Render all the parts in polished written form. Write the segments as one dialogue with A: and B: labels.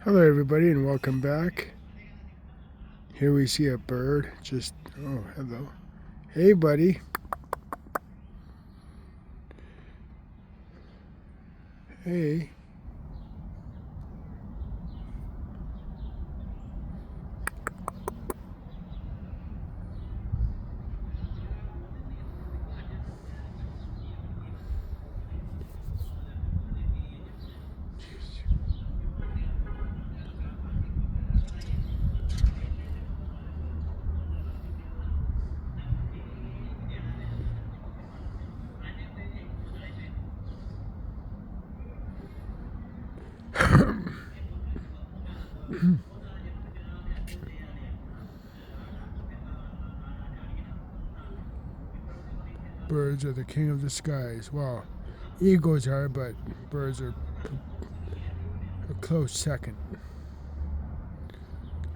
A: Hello everybody and welcome back. Here we see a bird oh, hello. Hey buddy. Hey. Birds are the king of the skies. Well, eagles are, but birds are a close second.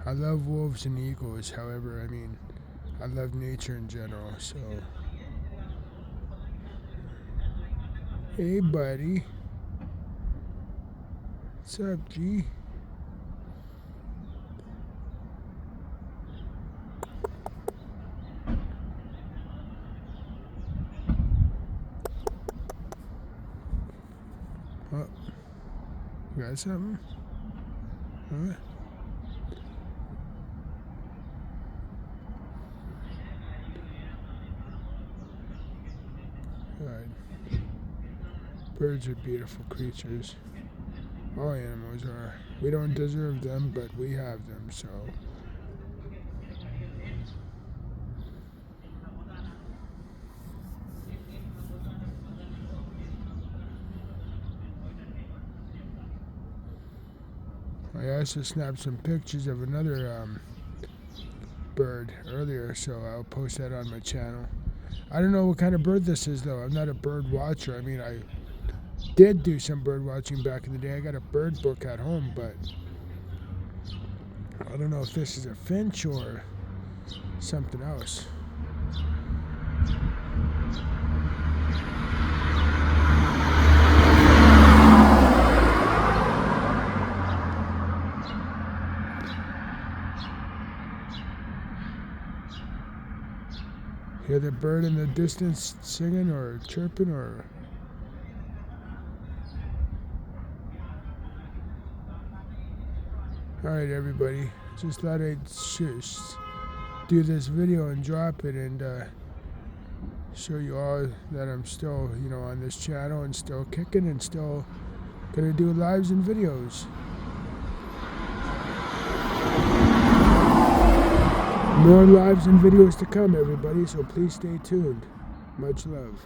A: I love wolves and eagles, however, I love nature in general, so. Hey buddy. What's up, G? Oh, you got something? Huh? Good. Birds are beautiful creatures. All animals are. We don't deserve them, but we have them, so. I also snapped some pictures of another bird earlier, so I'll post that on my channel. I don't know what kind of bird this is, though. I'm not a bird watcher. I did do some bird watching back in the day. I got a bird book at home, but I don't know if this is a finch or something else. Hear the bird in the distance singing or chirping or... Alright everybody, just thought I'd do this video and drop it and show you all that I'm still, on this channel and still kicking and still gonna do lives and videos. More lives and videos to come, everybody, so please stay tuned. Much love.